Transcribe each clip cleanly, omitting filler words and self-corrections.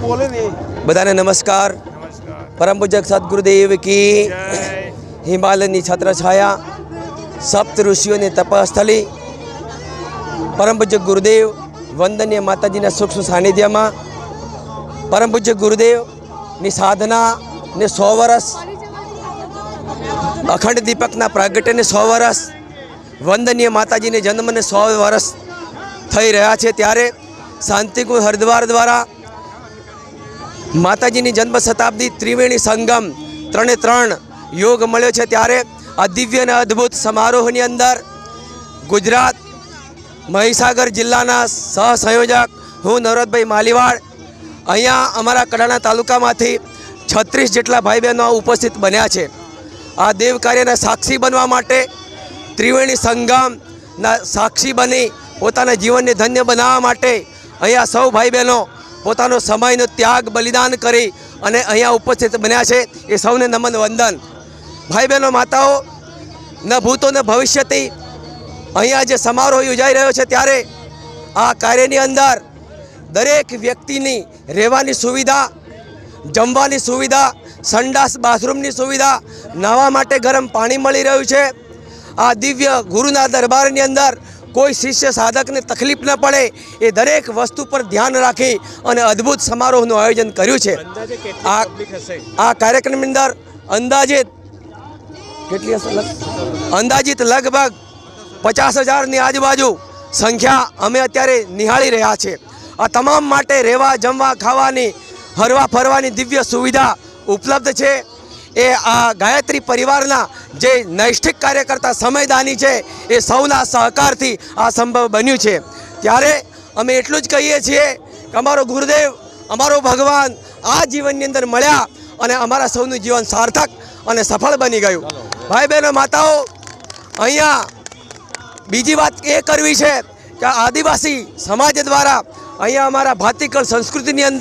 બધાને નમસ્કાર. પરમ પૂજ્ય સદગુરુદેવ કી હિમાલયની છત્રછાયા, સપ્ત ઋષિઓની તપસ્થલી, પરમ પૂજ્ય ગુરુદેવ વંદનીય માતાજીના સૂક્ષ્મ સાનિધ્યમાં પરમ પૂજ્ય ગુરુદેવની સાધના ને 100 વર્ષ, અખંડ દીપકના પ્રાગટ્યને 100 વર્ષ, વંદનીય માતાજીને જન્મને 100 વર્ષ થઈ રહ્યા છે. ત્યારે શાંતિકુંજ હરિદ્વાર દ્વારા માતાજીની જન્મ શતાબ્દી ત્રિવેણી સંગમ 3 યોગ મળ્યો છે. ત્યારે આ દિવ્ય અને અદ્ભુત સમારોહની અંદર ગુજરાત મહીસાગર જિલ્લાના સહસંયોજક હું નવરતભાઈ માલીવાડ, અહીંયા અમારા કડાણા તાલુકામાંથી 36 જેટલા ભાઈ બહેનો ઉપસ્થિત બન્યા છે. આ દેવ કાર્યના સાક્ષી બનવા માટે, ત્રિવેણી સંગમના સાક્ષી બની પોતાના જીવનને ધન્ય બનાવવા માટે અહીંયા સૌ ભાઈ બહેનો પોતાનો સમયનો ત્યાગ બલિદાન કરી અને અહીંયા ઉપસ્થિત બન્યા છે. એ સૌને નમન વંદન. ભાઈ બહેનો, માતાઓ, ન ભૂતો ન ભવિષ્યથી અહીંયા જે સમારોહ યોજાઈ રહ્યો છે, ત્યારે આ કાર્યની અંદર દરેક વ્યક્તિની રહેવાની સુવિધા, જમવાની સુવિધા, સંડાસ બાથરૂમની સુવિધા, નાહવા માટે ગરમ પાણી મળી રહ્યું છે. આ દિવ્ય ગુરુના દરબારની અંદર કોઈ શિષ્ય સાધકને તકલીફ ન પડે એ દરેક વસ્તુ પર ધ્યાન રાખી અને અદ્ભુત સમારોહનું આયોજન કર્યું છે. આ કાર્યક્રમની અંદર અંદાજિત લગભગ 50,000ની આજુબાજુ સંખ્યા અમે અત્યારે નિહાળી રહ્યા છે. આ તમામ માટે રહેવા, જમવા, ખાવાની, હરવા ફરવાની દિવ્ય સુવિધા ઉપલબ્ધ છે. એ આ ગાયત્રી પરિવારના જે નૈષ્ઠિક કાર્યકર્તા સમયદાની છે, એ સૌના સહકારથી આ સંભવ બન્યું છે. ત્યારે અમે એટલું જ કહીએ છીએ કે અમારો ગુરુદેવ, અમારો ભગવાન આ જીવનની અંદર મળ્યા અને અમારા સૌનું જીવન સાર્થક અને સફળ બની ગયું. ભાઈ બહેનો, માતાઓ, અહીંયા બીજી વાત એ કરવી છે કે આદિવાસી સમાજ દ્વારા અહીંયા અમારા ભાતીકળ સંસ્કૃતિની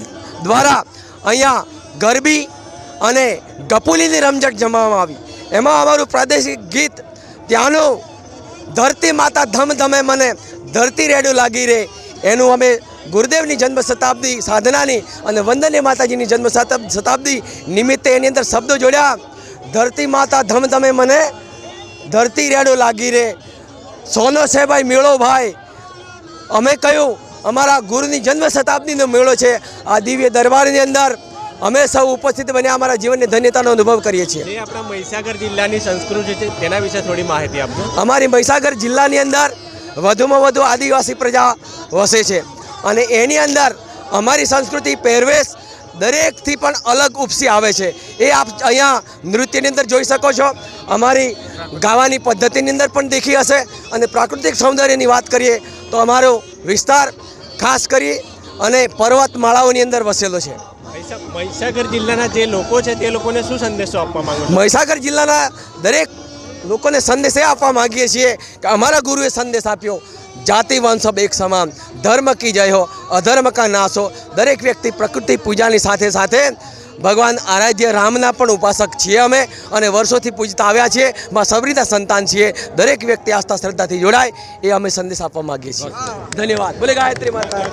દ્વારા અહીંયા ગરબી અને ગપુલીની રમઝટ જમાવવામાં આવી. એમાં અમારું પ્રાદેશિક ગીત ત્યાંનું ધરતી માતા ધમ ધમે મને ધરતી રેડું લાગી રે, એનું અમે ગુરુદેવની જન્મ શતાબ્દી સાધનાની અને વંદનીય માતાજીની જન્મ શતાબ્દી નિમિત્તે એની અંદર શબ્દો જોડ્યા. ધરતી માતા ધમ ધમે મને ધરતી રેડું લાગી રે, સોનો છે ભાઈ મેળો ભાઈ. અમે કહ્યું અમારા ગુરુની જન્મ શતાબ્દીનો મેળો છે. આ દિવ્ય દરબારની અંદર અમે સૌ ઉપસ્થિત બન્યા અમારા જીવનની ધન્યતાનો અનુભવ કરીએ છીએ. આપણા મહીસાગર જિલ્લાની સંસ્કૃતિ છે, તેના વિશે થોડી માહિતી આપજો. અમારી મહીસાગર જિલ્લાની અંદર વધુમાં વધુ આદિવાસી પ્રજા વસે છે અને એની અંદર અમારી સંસ્કૃતિ, પહેરવેશ દરેકથી પણ અલગ ઉપસી આવે છે. એ આપ અહીંયા નૃત્યની અંદર જોઈ શકો છો. અમારી ગાવાની પદ્ધતિની અંદર પણ દેખી હશે. અને પ્રાકૃતિક સૌંદર્યની વાત કરીએ તો અમારો વિસ્તાર ખાસ કરી અને પર્વતમાળાઓની અંદર વસેલો છે. મહીસાગર જિલ્લાના જે લોકો છે તે લોકોને શું સંદેશો આપવા માંગો છો? મહીસાગર જિલ્લાના દરેક લોકોને સંદેશ એ આપવા માગીએ છીએ કે અમારા ગુરુએ સંદેશ આપ્યો, જાતિ વંશ એક સમાન, ધર્મ કી જય હો, અધર્મ કા નાશ હો. દરેક વ્યક્તિ પ્રકૃતિ પૂજાની સાથે સાથે ભગવાન આરાધ્ય રામના પણ ઉપાસક છીએ અમે અને વર્ષોથી પૂજતા આવ્યા છીએ. માં સબરીના સંતાન છીએ. દરેક વ્યક્તિ આસ્થા શ્રદ્ધાથી જોડાય એ અમે સંદેશ આપવા માગીએ છીએ. ધન્યવાદ. બોલે ગાયત્રી માતા.